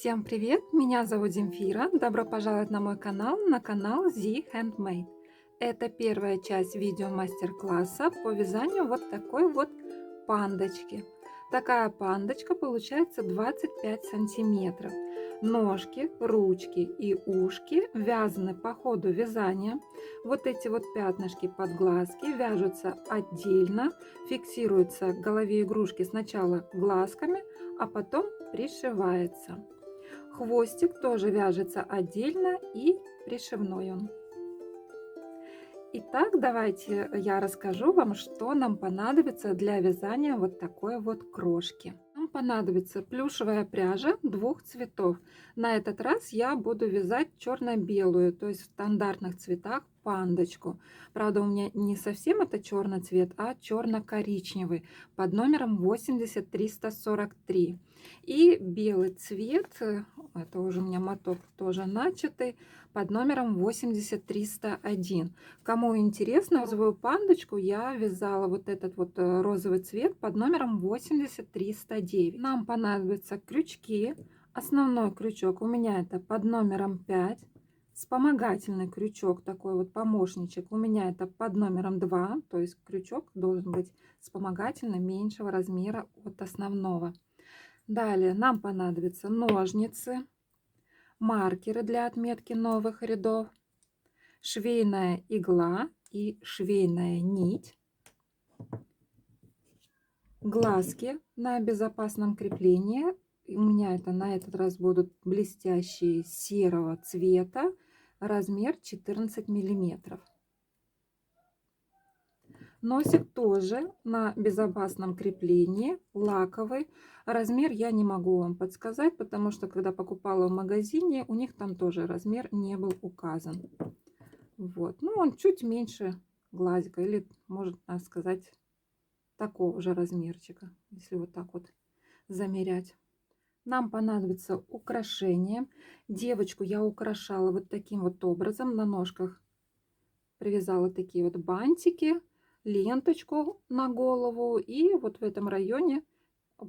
Всем привет! Меня зовут Земфира. Добро пожаловать на канал Z Handmade. Это первая часть видео мастер-класса по вязанию вот такой вот пандочки. Такая пандочка получается 25 сантиметров. Ножки, ручки и ушки вязаны по ходу вязания. Вот эти вот пятнышки под глазки вяжутся отдельно, фиксируются к голове игрушки сначала глазками, а потом пришивается. Хвостик тоже вяжется отдельно и пришивной он. Итак, давайте я расскажу вам, что нам понадобится для вязания вот такой вот крошки. Нам понадобится плюшевая пряжа двух цветов. На этот раз я буду вязать черно-белую, то есть в стандартных цветах пандочку. Правда, у меня не совсем это черный цвет, а черно-коричневый под номером 80343. И белый цвет, это уже у меня моток тоже начатый, под номером 80301. Кому интересно, розовую пандочку я вязала вот этот вот розовый цвет под номером 80309. Нам понадобятся крючки. Основной крючок у меня это под номером 5. Вспомогательный крючок, такой вот помощничек, у меня это под номером 2. То есть крючок должен быть вспомогательный, меньшего размера от основного. Далее нам понадобятся ножницы, маркеры для отметки новых рядов, швейная игла и швейная нить, глазки на безопасном креплении. У меня это на этот раз будут блестящие серого цвета, размер 14 миллиметров. Носик тоже на безопасном креплении, лаковый. Размер я не могу вам подсказать, потому что когда покупала в магазине, у них там тоже размер не был указан. Вот, ну он чуть меньше глазика, или можно сказать такого же размерчика, если вот так вот замерять. Нам понадобится украшение. Девочку я украшала вот таким вот образом. На ножках привязала такие вот бантики, ленточку на голову, и вот в этом районе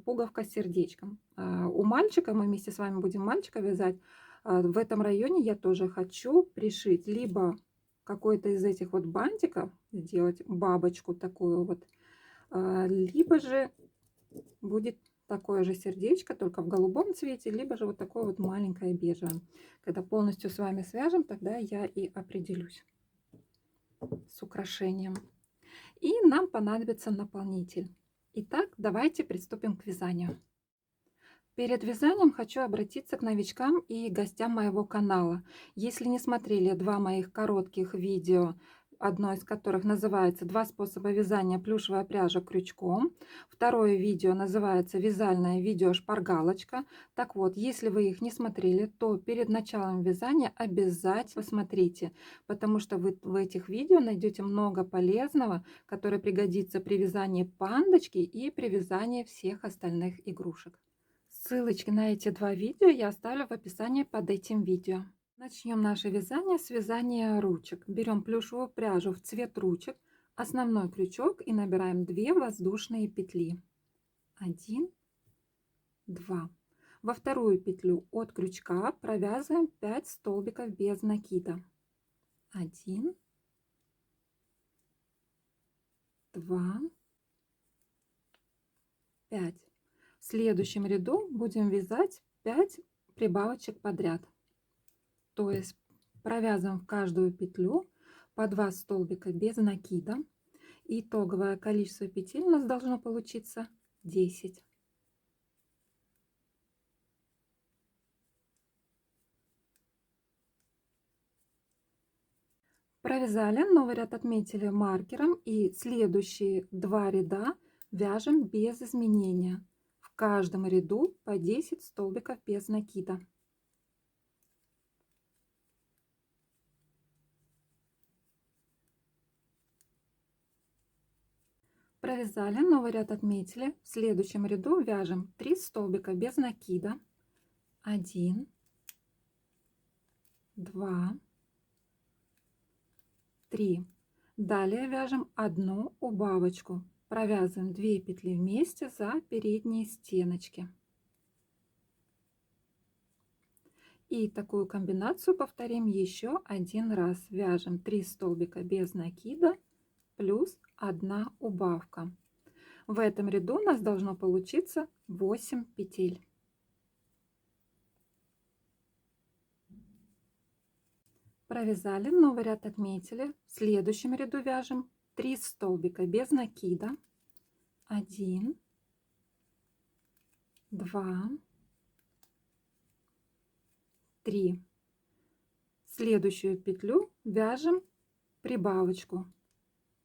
пуговка с сердечком. У мальчика, мы вместе с вами будем мальчика вязать, в этом районе я тоже хочу пришить либо какой-то из этих вот бантиков, сделать бабочку такую вот, либо же будет такое же сердечко, только в голубом цвете, либо же вот такое вот маленькое бежевое. Когда полностью с вами свяжем, тогда я и определюсь с украшением. И нам понадобится наполнитель. Итак, давайте приступим к вязанию. Перед вязанием хочу обратиться к новичкам и гостям моего канала. Если не смотрели два моих коротких видео, одно из которых называется «Два способа вязания плюшевая пряжа крючком», второе видео называется «Вязальное видео шпаргалочка». Так вот, если вы их не смотрели, то перед началом вязания обязательно посмотрите, потому что вы в этих видео найдете много полезного, которое пригодится при вязании пандочки и при вязании всех остальных игрушек. Ссылочки на эти два видео я оставлю в описании под этим видео. Начнем наше вязание с вязания ручек. Берем плюшевую пряжу в цвет ручек, основной крючок и набираем 2 воздушные петли. 1, 2. Во вторую петлю от крючка провязываем 5 столбиков без накида. 1, 2, 5. В следующем ряду будем вязать 5 прибавочек подряд. То есть провязываем в каждую петлю по 2 столбика без накида. Итоговое количество петель у нас должно получиться 10. Провязали, новый ряд отметили маркером, и следующие 2 ряда вяжем без изменения. В каждом ряду по 10 столбиков без накида. Провязали, новый ряд отметили. В следующем ряду вяжем 3 столбика без накида. 1, 2, 3. Далее вяжем одну убавочку. Провязываем 2 петли вместе за передние стеночки. И такую комбинацию повторим еще один раз. Вяжем 3 столбика без накида плюс 1 убавка. В этом ряду у нас должно получиться 8 петель. Провязали, новый ряд отметили. В следующем ряду вяжем 3 столбика без накида. 1, 2, 3. Следующую петлю вяжем прибавочку.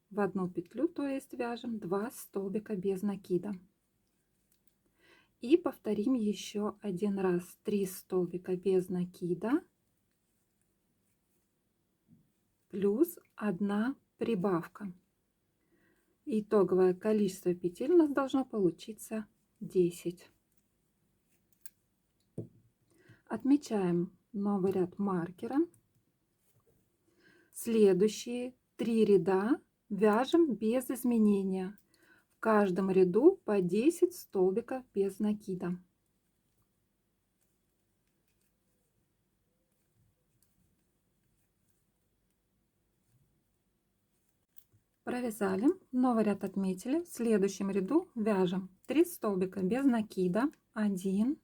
В одну петлю, то есть вяжем 2 столбика без накида. И повторим еще один раз. 3 столбика без накида плюс 1 прибавка. Итоговое количество петель у нас должно получиться 10. Отмечаем новый ряд маркером. Следующие 3 ряда вяжем без изменения. В каждом ряду по 10 столбиков без накида. Провязали, новый ряд отметили. В следующем ряду вяжем 3 столбика без накида. 1,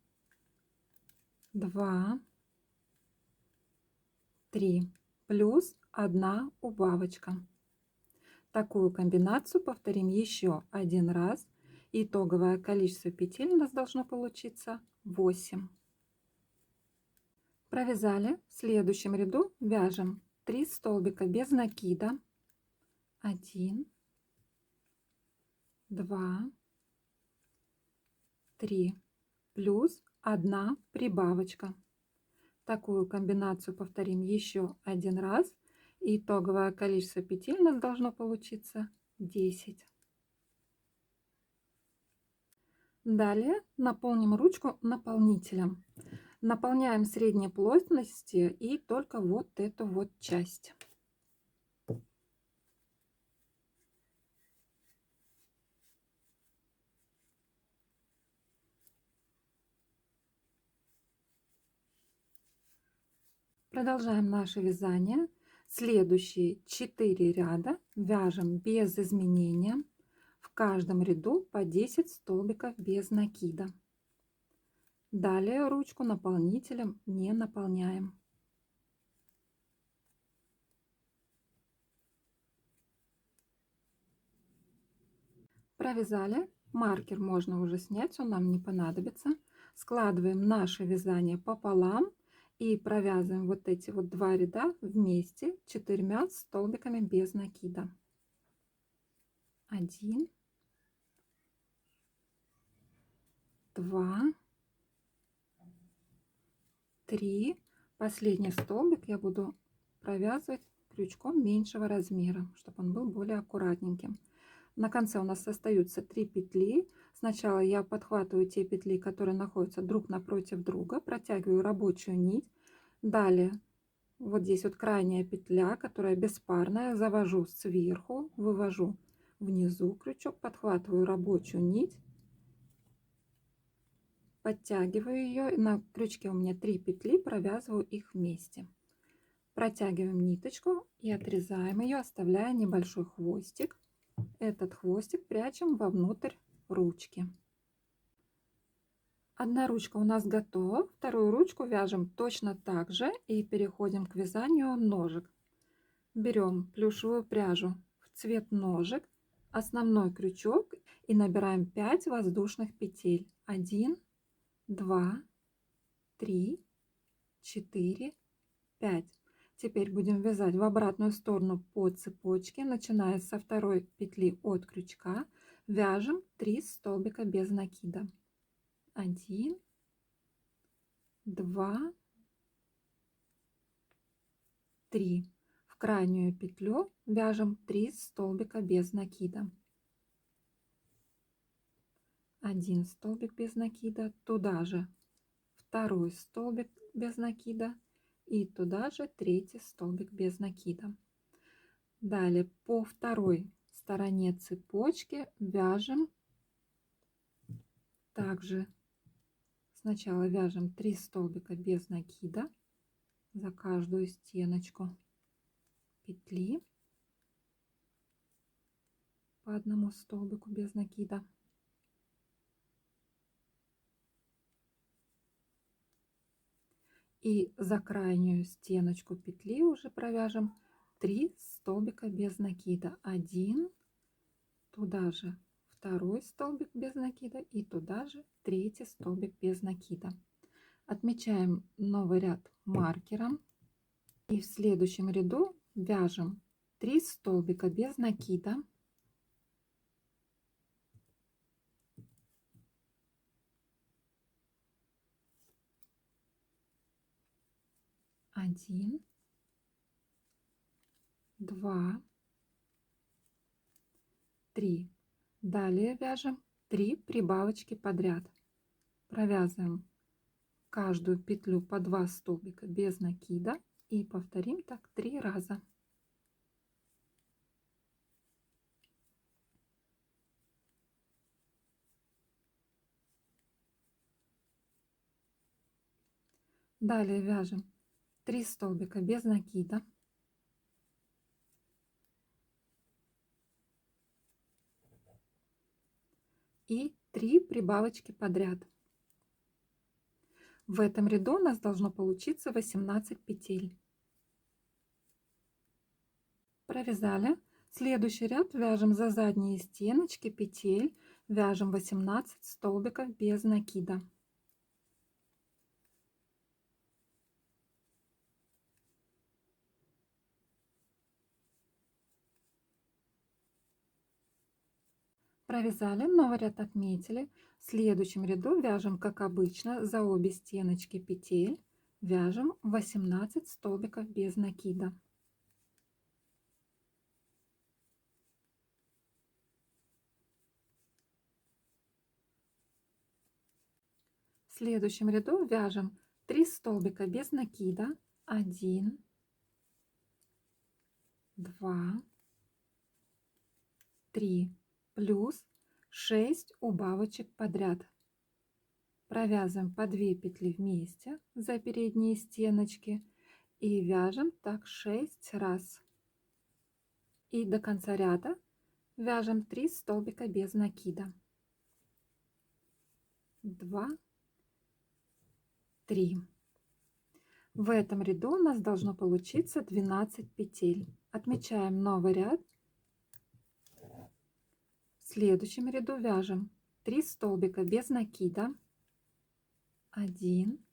2, 3 плюс 1 убавочка. Такую комбинацию повторим еще один раз. Итоговое количество петель у нас должно получиться 8. Провязали, в следующем ряду вяжем 3 столбика без накида. 1, 2, 3 плюс 1 прибавочка. Такую комбинацию повторим еще один раз. Итоговое количество петель у нас должно получиться 10. Далее наполним ручку наполнителем. Наполняем средней плотности и только вот эту вот часть. Продолжаем наше вязание. Следующие 4 ряда вяжем без изменения. В каждом ряду по 10 столбиков без накида. Далее ручку наполнителем не наполняем. Провязали. Маркер можно уже снять, он нам не понадобится. Складываем наше вязание пополам и провязываем вот эти вот 2 ряда вместе 4 столбиками без накида. 1, 2, 3. Последний столбик я буду провязывать крючком меньшего размера, чтобы он был более аккуратненьким. На конце у нас остаются 3 петли. Сначала я подхватываю те петли, которые находятся друг напротив друга, протягиваю рабочую нить. Далее вот здесь вот крайняя петля, которая беспарная, завожу сверху, вывожу внизу крючок, подхватываю рабочую нить, подтягиваю ее. На крючке у меня 3 петли, провязываю их вместе. Протягиваем ниточку и отрезаем ее, оставляя небольшой хвостик. Этот хвостик прячем вовнутрь ручки. Одна ручка у нас готова, вторую ручку вяжем точно так же и переходим к вязанию ножек. Берем плюшевую пряжу в цвет ножек, основной крючок и набираем 5 воздушных петель. 1, 2, 3, 4, 5. Теперь будем вязать в обратную сторону по цепочке, начиная со второй петли от крючка. Вяжем 3 столбика без накида. 1, 2, 3. В крайнюю петлю вяжем 3 столбика без накида. 1 столбик без накида, туда же второй столбик без накида и туда же третий столбик без накида. Далее по второй стороне цепочки вяжем также Сначала вяжем 3 столбика без накида за каждую стеночку петли по одному столбику без накида. И за крайнюю стеночку петли уже провяжем 3 столбика без накида. 1, туда же второй столбик без накида и туда же третий столбик без накида. Отмечаем новый ряд маркером и в следующем ряду вяжем 3 столбика без накида. 1, 2, 3. Далее вяжем 3 прибавочки подряд. Провязываем каждую петлю по 2 столбика без накида и повторим так 3 раза. Далее вяжем 3 столбика без накида. И 3 прибавочки подряд. В этом ряду у нас должно получиться 18 петель. Провязали. Следующий ряд вяжем за задние стеночки петель, вяжем 18 столбиков без накида. Провязали, новый ряд отметили. В следующем ряду вяжем, как обычно, за обе стеночки петель, вяжем 18 столбиков без накида. В следующем ряду вяжем 3 столбика без накида. 1, 2, 3, плюс 6 убавочек подряд. Провязываем по 2 петли вместе за передние стеночки и вяжем так 6 раз. И до конца ряда вяжем 3 столбика без накида. 2, 3. В этом ряду у нас должно получиться 12 петель. Отмечаем новый ряд. В следующем ряду вяжем 3 столбика без накида. 1,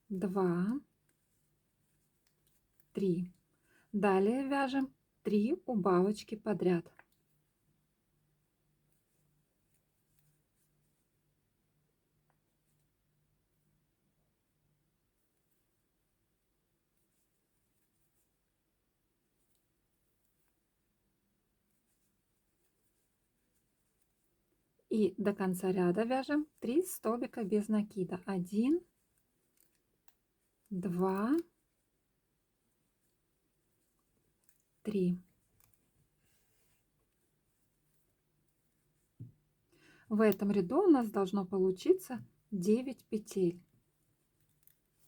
2, 3. Далее вяжем 3 убавочки подряд. И до конца ряда вяжем 3 столбика без накида. 1, 2, 3. В этом ряду у нас должно получиться 9 петель.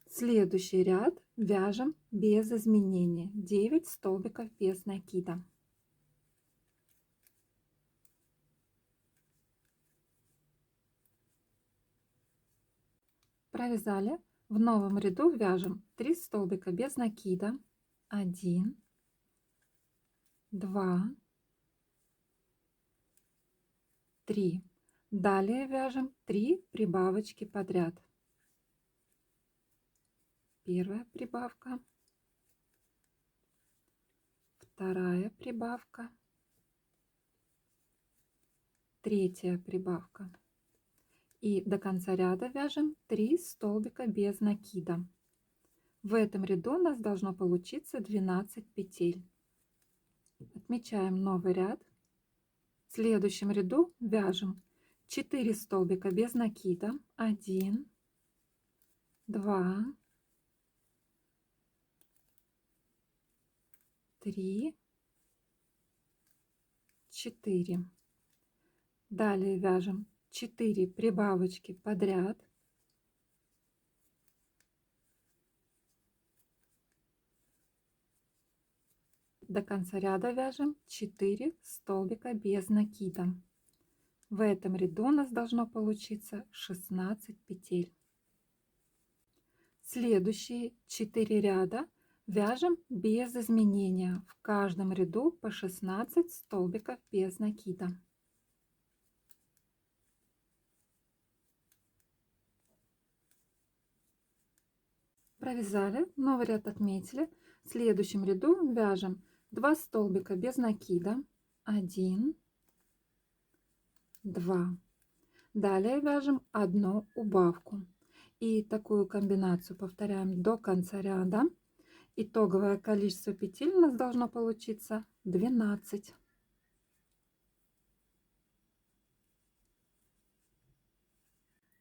Следующий ряд вяжем без изменений. 9 столбиков без накида. Провязали. В новом ряду вяжем 3 столбика без накида. 1, 2, 3. Далее вяжем 3 прибавочки подряд. Первая прибавка, вторая прибавка, третья прибавка. И до конца ряда вяжем 3 столбика без накида. В этом ряду у нас должно получиться 12 петель. Отмечаем новый ряд. В следующем ряду вяжем 4 столбика без накида. 1, 2, 3, 4. Далее вяжем 4 прибавочки подряд. До конца ряда вяжем 4 столбика без накида. В этом ряду у нас должно получиться 16 петель. Следующие 4 ряда вяжем без изменения. В каждом ряду по 16 столбиков без накида. Провязали, новый ряд отметили. В следующем ряду вяжем 2 столбика без накида. 1, 2. Далее вяжем одну убавку. И такую комбинацию повторяем до конца ряда. Итоговое количество петель у нас должно получиться 12.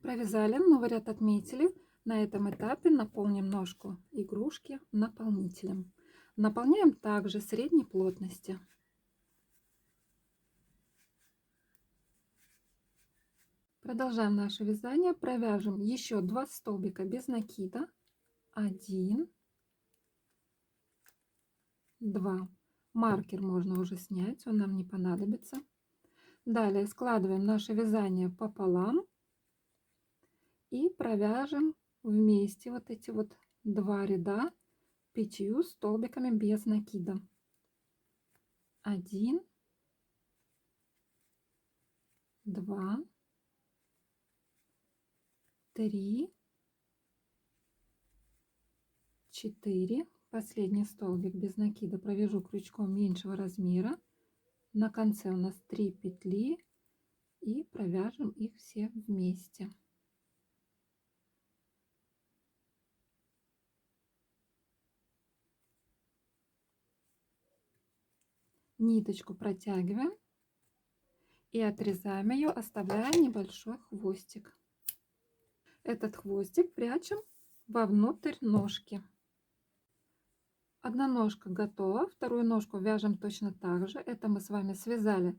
Провязали, новый ряд отметили. На этом этапе наполним ножку игрушки наполнителем. Наполняем также средней плотности. Продолжаем наше вязание. Провяжем еще 2 столбика без накида. 1, 2. Маркер можно уже снять, он нам не понадобится. Далее складываем наше вязание пополам и провяжем вместе вот эти вот 2 ряда 5 столбиками без накида. 1, 2, 3, 4. Последний столбик без накида провяжу крючком меньшего размера. На конце у нас 3 петли и провяжем их все вместе. Ниточку протягиваем и отрезаем ее, оставляя небольшой хвостик. Этот хвостик прячем вовнутрь ножки. Одна ножка готова, вторую ножку вяжем точно так же. Это мы с вами связали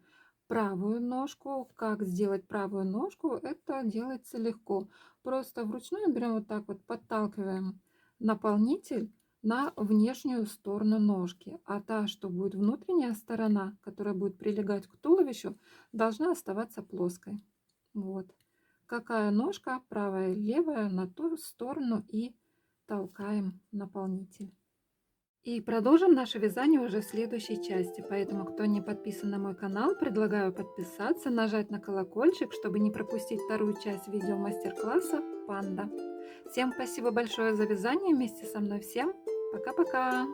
правую ножку. Как сделать правую ножку? Это делается легко. Просто вручную берем вот так вот, подталкиваем наполнитель на внешнюю сторону ножки, а та, что будет внутренняя сторона, которая будет прилегать к туловищу, должна оставаться плоской. Вот. Какая ножка, правая, левая, на ту сторону и толкаем наполнитель. И продолжим наше вязание уже в следующей части. Поэтому, кто не подписан на мой канал, предлагаю подписаться, нажать на колокольчик, чтобы не пропустить вторую часть видео мастер-класса «Панда». Всем спасибо большое за вязание вместе со мной. Всем пока-пока!